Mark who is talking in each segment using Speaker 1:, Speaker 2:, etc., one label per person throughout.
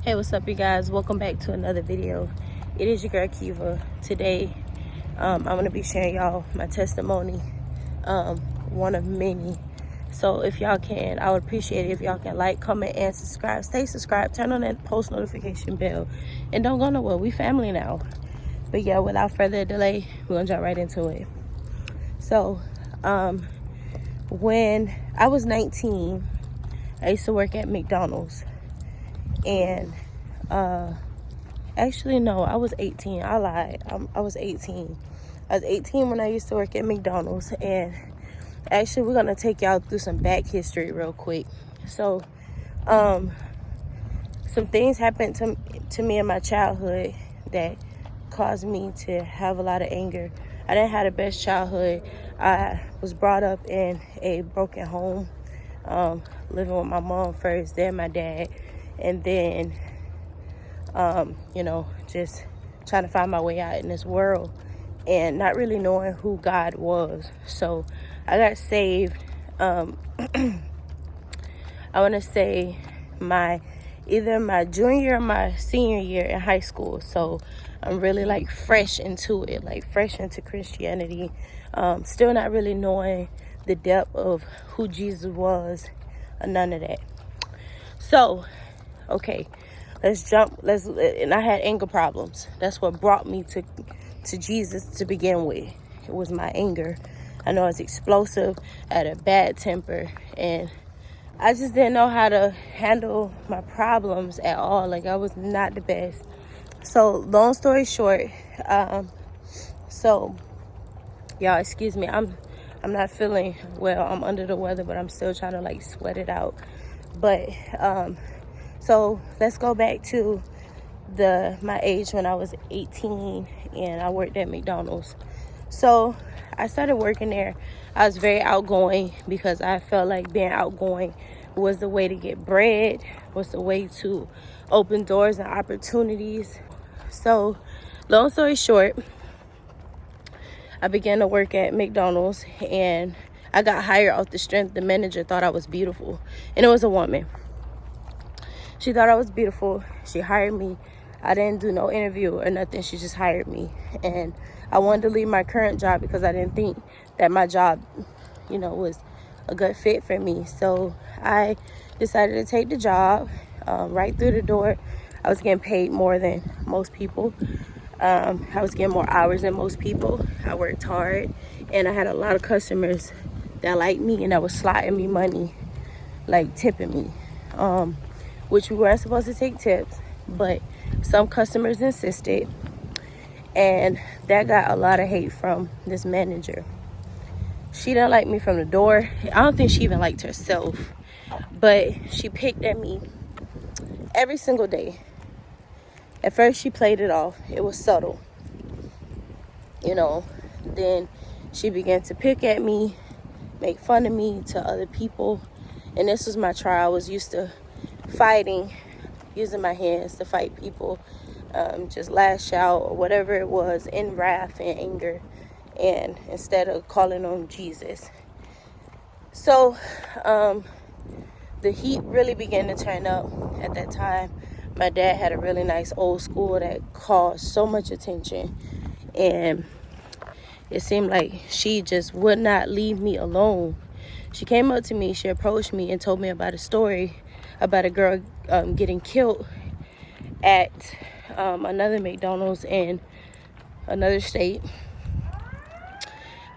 Speaker 1: Hey, what's up, you guys? Welcome back to another video. It is your girl Kiva. Today I'm going to be sharing y'all my testimony, one of many. So if y'all can, I would appreciate it if y'all can like, comment, and subscribe. Stay subscribed, turn on that post notification bell, and don't go nowhere. We family now. But yeah, without further delay, we're gonna jump right into it. So when I was 19, I used to work at McDonald's. And actually no, I was 18. I lied. I was 18. I was 18 when I used to work at McDonald's. And actually, we're gonna take y'all through some back history real quick. So some things happened to me in my childhood that caused me to have a lot of anger. I didn't have the best childhood. I was brought up in a broken home, living with my mom first, then my dad, and then just trying to find my way out in this world and not really knowing who God was. So I got saved, I want to say either my junior or my senior year in high school. So I'm really like fresh into it, like fresh into Christianity, still not really knowing the depth of who Jesus was, none of that. So okay, and I had anger problems. That's what brought me to Jesus to begin with. It was my anger. I know I was explosive, I had a bad temper, and I just didn't know how to handle my problems at all. Like, I was not the best. So long story short, so y'all excuse me, I'm not feeling well. I'm under the weather, but I'm still trying to like sweat it out. But so let's go back to my age when I was 18 and I worked at McDonald's. So I started working there. I was very outgoing because I felt like being outgoing was the way to get bread, was the way to open doors and opportunities. So long story short, I began to work at McDonald's and I got hired off the strength. The manager thought I was beautiful, and it was a woman. She thought I was beautiful. She hired me. I didn't do no interview or nothing. She just hired me. And I wanted to leave my current job because I didn't think that my job, was a good fit for me. So I decided to take the job. Right through the door, I was getting paid more than most people. I was getting more hours than most people. I worked hard. And I had a lot of customers that liked me and that was slotting me money, like tipping me. Which we weren't supposed to take tips, but some customers insisted, and that got a lot of hate from this manager. She didn't like me from the door. I don't think she even liked herself, but she picked at me every single day. At first she played it off. It was subtle, then she began to pick at me, make fun of me to other people, and this was my trial. I was used to fighting, using my hands to fight people, just lash out or whatever it was in wrath and anger, and instead of calling on Jesus. So the heat really began to turn up at that time. My dad had a really nice old school that caused so much attention, and it seemed like she just would not leave me alone. She came up to me, she approached me and told me about a story about a girl getting killed at another McDonald's in another state.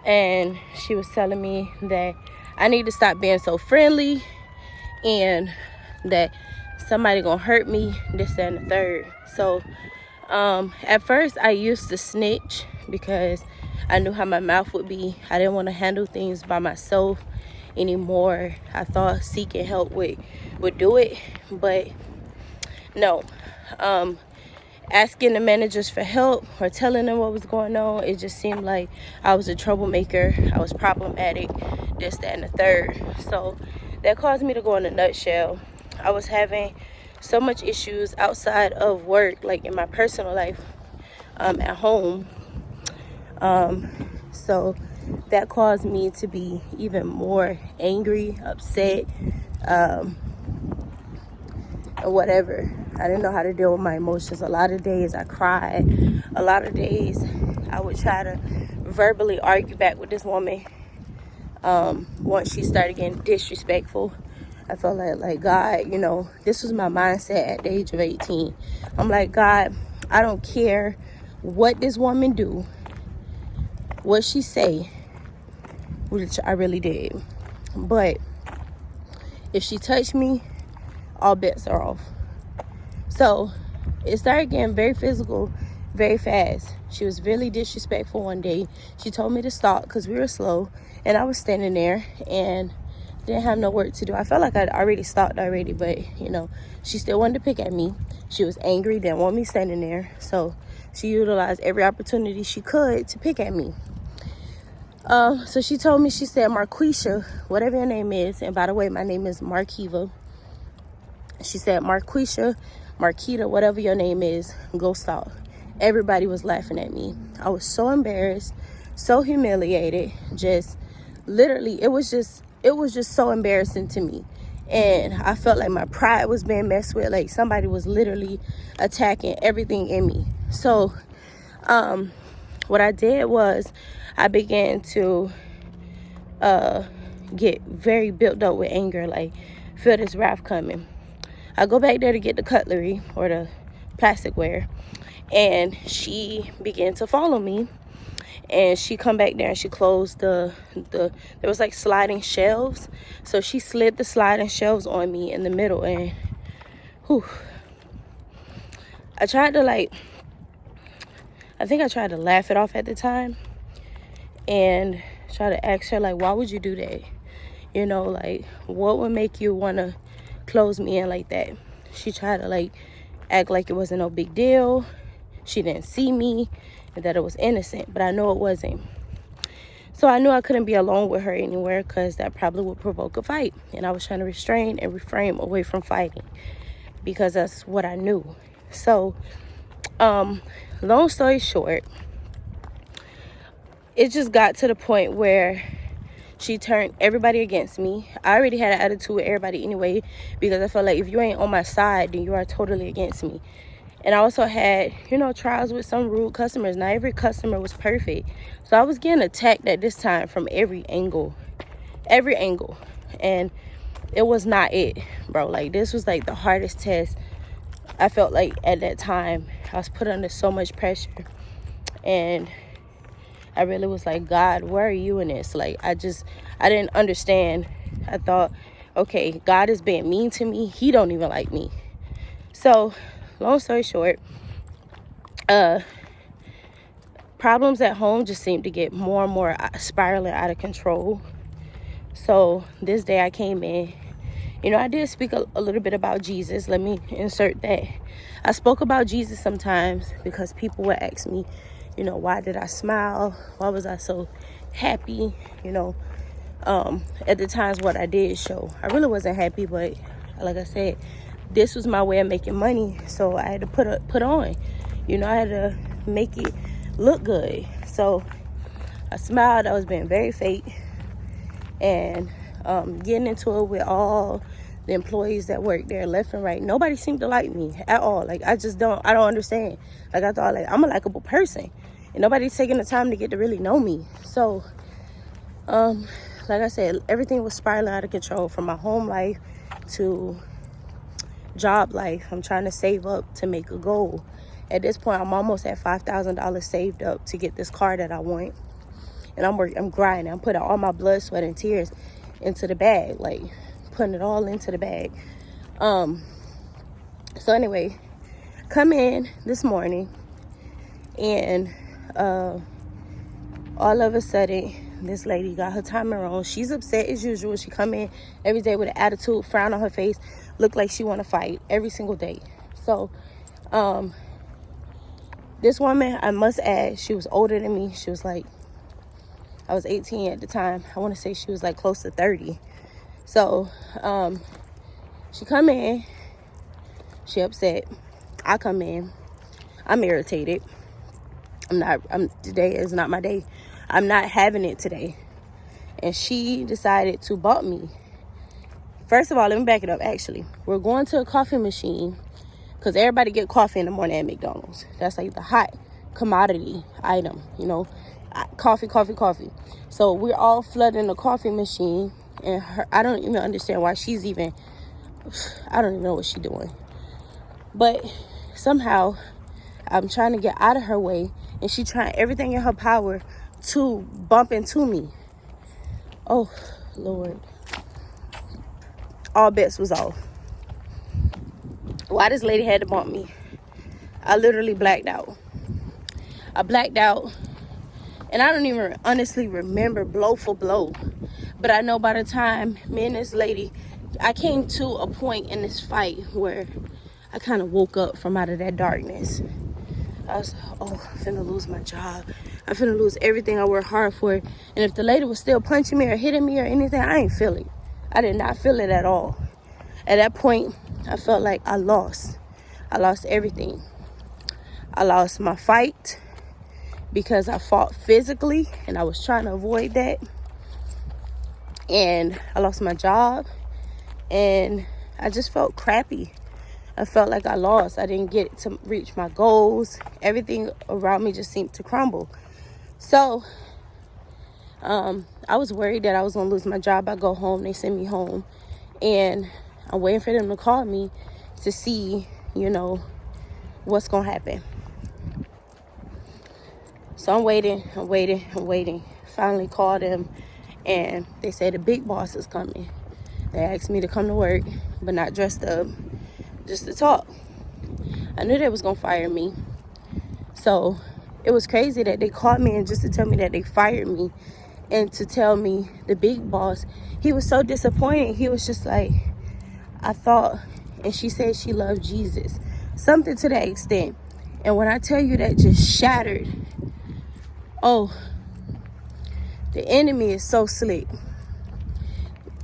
Speaker 1: And she was telling me that I need to stop being so friendly and that somebody gonna hurt me, this, that, and the third. So at first I used to snitch because I knew how my mouth would be. I didn't want to handle things by myself anymore. I thought seeking help would do it, but no. Asking the managers for help or telling them what was going on, it just seemed like I was a troublemaker. I was problematic, this, that, and the third. So that caused me to go in a nutshell. I was having so much issues outside of work, like in my personal life, at home. So that caused me to be even more angry, upset, or whatever. I didn't know how to deal with my emotions. A lot of days I cried. A lot of days I would try to verbally argue back with this woman. Once she started getting disrespectful, I felt like God, you know, this was my mindset at the age of 18. I'm like, God, I don't care what this woman do, what she say, which I really did. But if she touched me, all bets are off. So it started getting very physical very fast. She was really disrespectful one day. She told me to stop because we were slow, and I was standing there and didn't have no work to do. I felt like I'd already stopped already, but you know, she still wanted to pick at me. She was angry, didn't want me standing there, so she utilized every opportunity she could to pick at me. So she told me, she said, Marquisha, whatever your name is, and by the way, my name is Markiva. She said, Marquisha, Marquita, whatever your name is, go stop. Everybody was laughing at me. I was so embarrassed, so humiliated. Just literally, it was just so embarrassing to me. And I felt like my pride was being messed with. Like somebody was literally attacking everything in me. So what I did was I began to get very built up with anger, like feel this wrath coming. I go back there to get the cutlery or the plasticware, and she began to follow me. And she come back there and she closed there was like sliding shelves, so she slid the sliding shelves on me in the middle. And I tried to I think I tried to laugh it off at the time and try to ask her, like, why would you do that? You know, like, what would make you want to close me in like that? She tried to like act like it wasn't no big deal. She didn't see me and that it was innocent, but I know it wasn't. So I knew I couldn't be alone with her anywhere because that probably would provoke a fight. And I was trying to restrain and refrain away from fighting because that's what I knew. So long story short, it just got to the point where she turned everybody against me. I already had an attitude with everybody anyway because I felt like if you ain't on my side, then you are totally against me. And I also had, you know, trials with some rude customers. Not every customer was perfect. So I was getting attacked at this time from every angle. And it was not it, bro. Like, this was like the hardest test. I felt like at that time I was put under so much pressure. And I really was like, God, where are you in this? Like, I didn't understand. I thought, okay, God is being mean to me. He don't even like me. So, long story short, problems at home just seemed to get more and more spiraling out of control. So, this day I came in. You know, I did speak a little bit about Jesus. Let me insert that. I spoke about Jesus sometimes because people would ask me, you know, why did I smile? Why was I so happy? You know, at the times what I did show, I really wasn't happy, but like I said, this was my way of making money. So I had to put on, you know, I had to make it look good. So I smiled. I was being very fake and getting into it with all the employees that work there left and right. Nobody seemed to like me at all. Like, I don't understand. Like, I thought, like, I'm a likable person and nobody's taking the time to get to really know me. So like I said, everything was spiraling out of control, from my home life to job life. I'm trying to save up to make a goal. At this point, I'm almost at $5,000 saved up to get this car that I want. And I'm grinding. I'm putting all my blood, sweat, and tears into the bag, like putting it all into the bag. So anyway, come in this morning, and all of a sudden, this lady got her timer on. She's upset as usual. She come in every day with an attitude, frown on her face, look like she want to fight every single day. So this woman, I must add, she was older than me. She was like, I was 18 at the time. I want to say she was like close to 30. So she come in, she upset. I come in, I'm irritated. Today is not my day. I'm not having it today. And she decided to bump me First of all, let me back it up, actually. We're going to a coffee machine because everybody get coffee in the morning at McDonald's. That's like the hot commodity item, you know. Coffee. So we're all flooding the coffee machine. And I don't even understand why she's even... I don't even know what she's doing. But somehow, I'm trying to get out of her way. And she's trying everything in her power to bump into me. Oh, Lord. All bets was off. Why this lady had to bump me? I literally blacked out. And I don't even honestly remember blow for blow. But I know by the time me and this lady, I came to a point in this fight where I kind of woke up from out of that darkness. I was like, oh, I'm finna lose my job. I'm finna lose everything I worked hard for. And if the lady was still punching me or hitting me or anything, I ain't feel it. I did not feel it at all. At that point, I felt like I lost. I lost everything. I lost my fight because I fought physically and I was trying to avoid that. And I lost my job and I just felt crappy. I felt like I lost. I didn't get to reach my goals. Everything around me just seemed to crumble. So I was worried that I was going to lose my job. I go home, they send me home, and I'm waiting for them to call me to see, you know, what's going to happen. So I'm waiting. Finally called them, and they said the big boss is coming. They asked me to come to work, but not dressed up, just to talk. I knew they was going to fire me. So it was crazy that they called me and just to tell me that they fired me and to tell me the big boss, he was so disappointed. He was just like, I thought, and she said she loved Jesus. Something to that extent. And when I tell you that just shattered, oh, the enemy is so slick.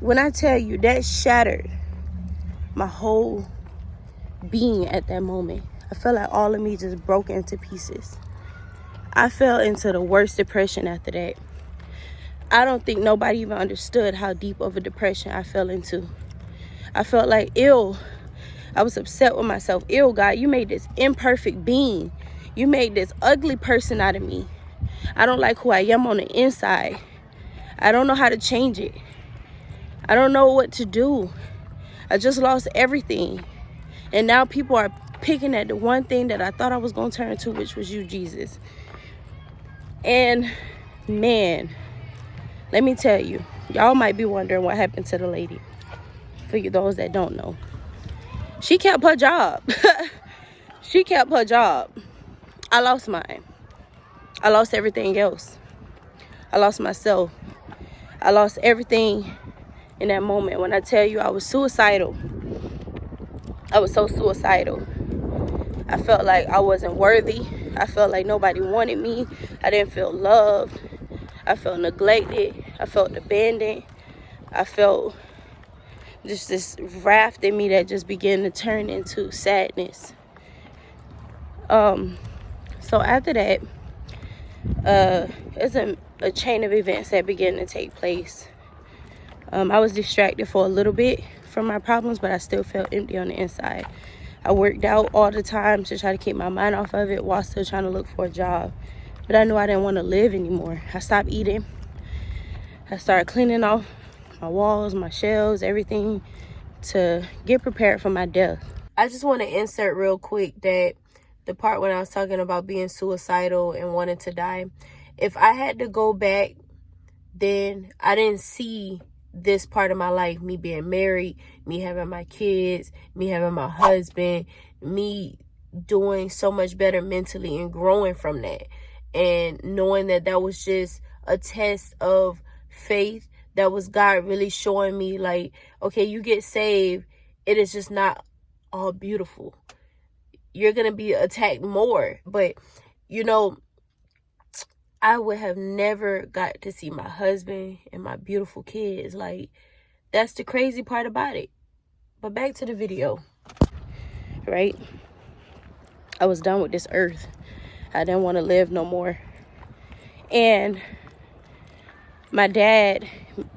Speaker 1: When I tell you that shattered my whole being at that moment, I felt like all of me just broke into pieces. I fell into the worst depression after that. I don't think nobody even understood how deep of a depression I fell into. I felt like, ew. I was upset with myself. Ew, God, you made this imperfect being. You made this ugly person out of me. I don't like who I am on the inside. I don't know how to change it. I don't know what to do. I just lost everything. And now people are picking at the one thing that I thought I was going to turn to, which was you, Jesus. And, man, let me tell you, y'all might be wondering what happened to the lady. For you, those that don't know. She kept her job. She kept her job. I lost mine. I lost everything else. I lost myself. I lost everything in that moment. When I tell you I was suicidal. I was so suicidal. I felt like I wasn't worthy. I felt like nobody wanted me. I didn't feel loved. I felt neglected. I felt abandoned. I felt just this raft in me that just began to turn into sadness. So after that, it's a chain of events that began to take place. I was distracted for a little bit from my problems, but I still felt empty on the inside. I worked out all the time to try to keep my mind off of it while still trying to look for a job. But I knew I didn't want to live anymore. I stopped eating. I started cleaning off my walls, my shelves, everything to get prepared for my death. I just want to insert real quick that the part when I was talking about being suicidal and wanting to die, if I had to go back, then I didn't see this part of my life, me being married, me having my kids, me having my husband, me doing so much better mentally and growing from that. And knowing that that was just a test of faith. That was God really showing me like, okay, you get saved. It is just not all beautiful. You're going to be attacked more. But, you know, I would have never got to see my husband and my beautiful kids. Like, that's the crazy part about it. But back to the video, right? I was done with this earth. I didn't want to live no more. And my dad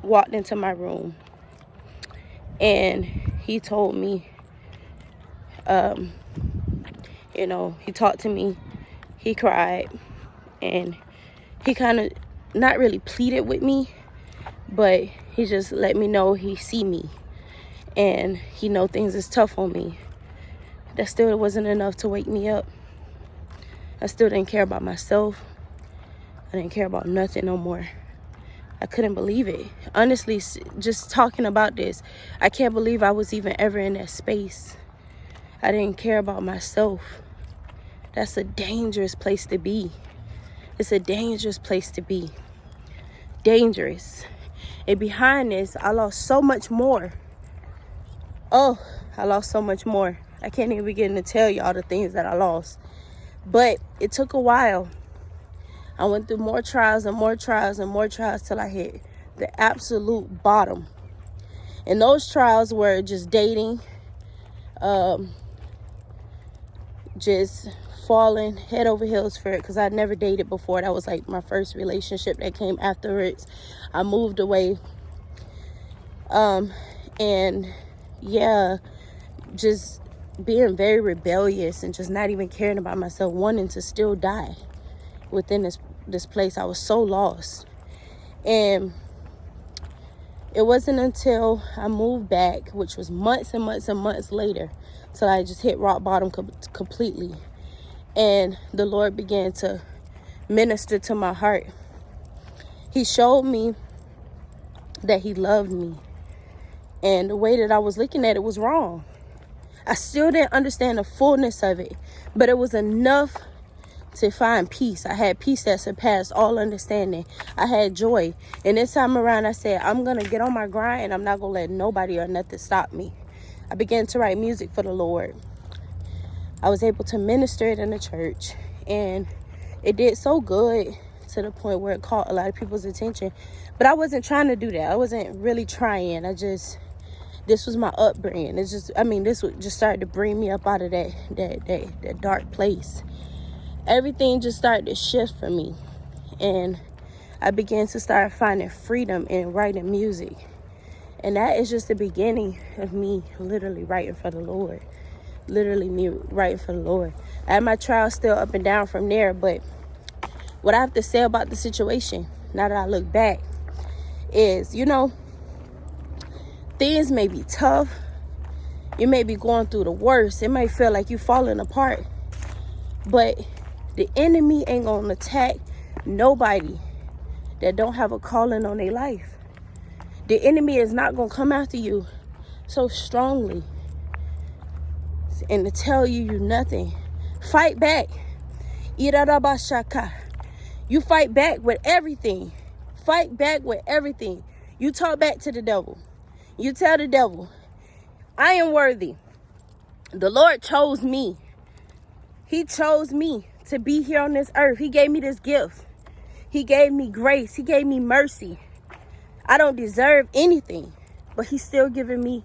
Speaker 1: walked into my room And he told me, he talked to me, he cried, and he kind of not really pleaded with me, but he just let me know he see me and he know things is tough on me. That still wasn't enough to wake me up. I still didn't care about myself. I didn't care about nothing no more. I couldn't believe it. Honestly, just talking about this, I can't believe I was even ever in that space. I didn't care about myself. That's a dangerous place to be. It's a dangerous place to be. Dangerous. And behind this, I lost so much more. Oh, I lost so much more. I can't even begin to tell y'all the things that I lost. But it took a while. I went through more trials and more trials and more trials till I hit the absolute bottom. And those trials were just dating, just falling head over heels for it, because I'd never dated before. That was like my first relationship that came afterwards. I moved away. And yeah, just being very rebellious and just not even caring about myself, wanting to still die within this place. I was so lost. And it wasn't until I moved back, which was months and months and months later, till I just hit rock bottom completely. And the Lord began to minister to my heart. He showed me that he loved me. And the way that I was looking at it was wrong. I still didn't understand the fullness of it, but it was enough to find peace. I had peace that surpassed all understanding. I had joy. And this time around, I said, I'm going to get on my grind, and I'm not going to let nobody or nothing stop me. I began to write music for the Lord. I was able to minister it in the church, and it did so good to the point where it caught a lot of people's attention. But I wasn't trying to do that. I wasn't really trying. This was my upbringing. This just started to bring me up out of that dark place. Everything just started to shift for me. And I began to start finding freedom in writing music. And that is just the beginning of me literally writing for the Lord. Literally me writing for the Lord. I had my trials still up and down from there. But what I have to say about the situation, now that I look back, is, things may be tough. You may be going through the worst. It may feel like you're falling apart. But the enemy ain't going to attack nobody that don't have a calling on their life. The enemy is not going to come after you so strongly and to tell you nothing. Fight back. Irarabashaka. You fight back with everything. Fight back with everything. You talk back to the devil. You tell the devil, I am worthy. The Lord chose me. He chose me to be here on this earth. He gave me this gift. He gave me grace. He gave me mercy. I don't deserve anything, but he's still giving me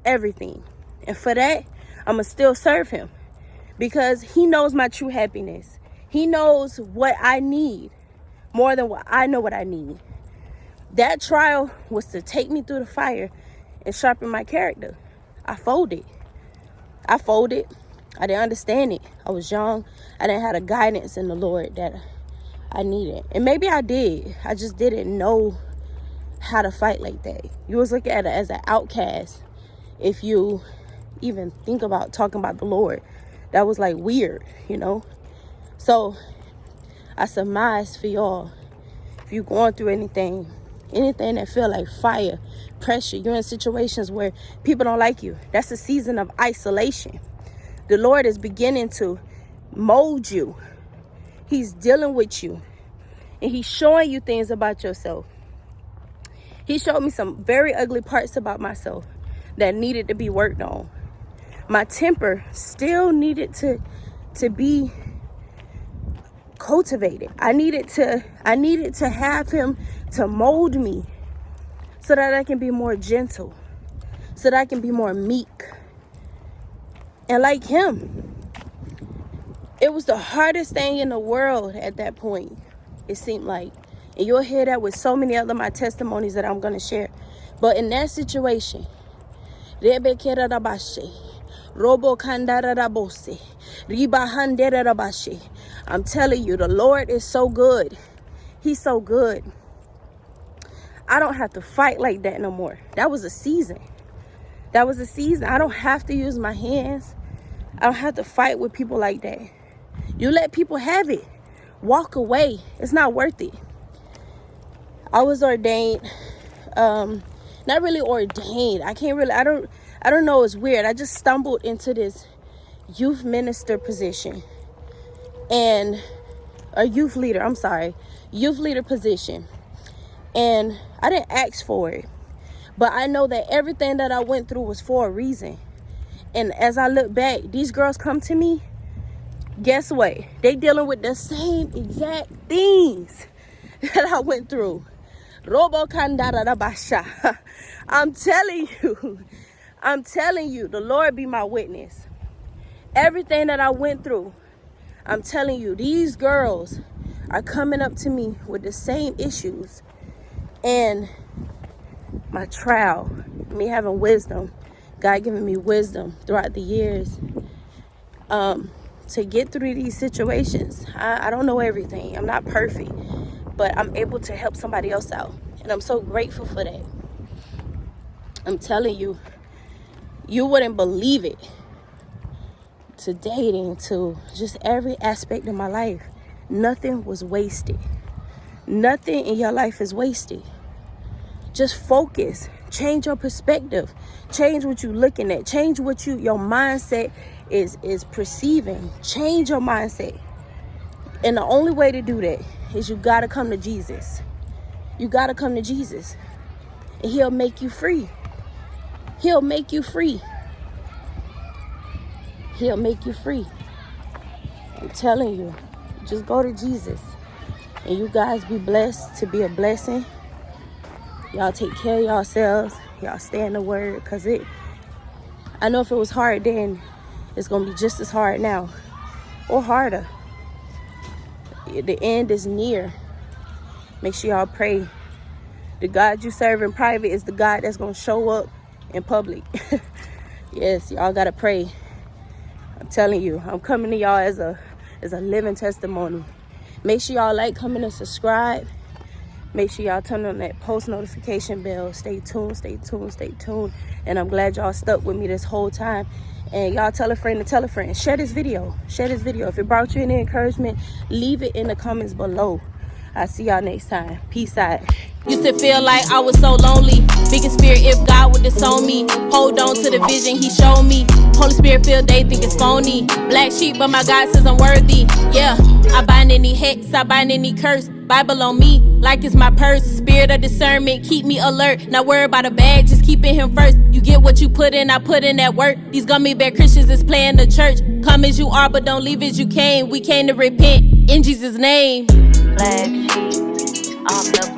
Speaker 1: everything. And for that, I'm going to still serve him, because he knows my true happiness. He knows what I need more than what I know what I need. That trial was to take me through the fire and sharpen my character. I folded. I didn't understand it. I was young. I didn't have the guidance in the Lord that I needed. And maybe I did. I just didn't know how to fight like that. You was looking at it as an outcast. If you even think about talking about the Lord, that was like weird, So I surmise for y'all, if you're going through anything that feel like fire, pressure, you're in situations where people don't like you, that's a season of isolation. The Lord is beginning to mold you. He's dealing with you, and he's showing you things about yourself. He showed me some very ugly parts about myself that needed to be worked on. My temper still needed to be cultivated. I needed to have him to mold me so that I can be more gentle, so that I can be more meek and like him. It was the hardest thing in the world at that point, it seemed like. And you'll hear that with so many other my testimonies that I'm going to share. But in that situation, Rebekera rabashe. Robo kandara rabose. Riba handera rabashe. I'm telling you, the Lord is so good. He's so good. I don't have to fight like that no more. That was a season. That was a season. I don't have to use my hands. I don't have to fight with people like that. You let people have it. Walk away. It's not worth it. I was ordained. Not really ordained. I don't know. It's weird. I just stumbled into this youth minister position. And a youth leader position. And I didn't ask for it. But I know that everything that I went through was for a reason. And as I look back, these girls come to me. Guess what? They dealing with the same exact things that I went through. I'm telling you, the Lord be my witness. Everything that I went through, I'm telling you, these girls are coming up to me with the same issues. And my trial, me having wisdom, God giving me wisdom throughout the years to get through these situations. I don't know everything. I'm not perfect, but I'm able to help somebody else out. And I'm so grateful for that. I'm telling you, you wouldn't believe it. To dating, to just every aspect of my life, nothing was wasted. Nothing in your life is wasted. Just focus. Change your perspective. Change what you're looking at. Change what your mindset is perceiving. Change your mindset. And the only way to do that is you got to come to Jesus. You got to come to Jesus. And he'll make you free. He'll make you free. He'll make you free. I'm telling you. Just go to Jesus. And you guys be blessed to be a blessing. Y'all take care of yourselves. Y'all stay in the word. Because I know if it was hard then, it's going to be just as hard now. Or harder. The end is near. Make sure y'all pray. The God you serve in private is the God that's going to show up in public. Yes, y'all got to pray. I'm telling you, I'm coming to y'all as a living testimony. Make sure y'all like, comment, and subscribe. Make sure y'all turn on that post notification bell. Stay tuned, stay tuned, stay tuned. And I'm glad y'all stuck with me this whole time. And y'all tell a friend to tell a friend. Share this video. Share this video. If it brought you any encouragement, leave it in the comments below. I'll see y'all next time. Peace out. Used to feel like I was so lonely. Biggest fear if God would disown me. Hold on to the vision he showed me. Holy Spirit feel they think it's phony. Black sheep, but my God says I'm worthy. Yeah, I bind any hex, I bind any curse. Bible on me, like it's my purse. Spirit of discernment, keep me alert. Not worry about a bag, just keeping him first. You get what you put in, I put in that work. These gummy bear Christians is playing the church. Come as you are, but don't leave as you came. We came to repent in Jesus' name. Black sheep, I'm the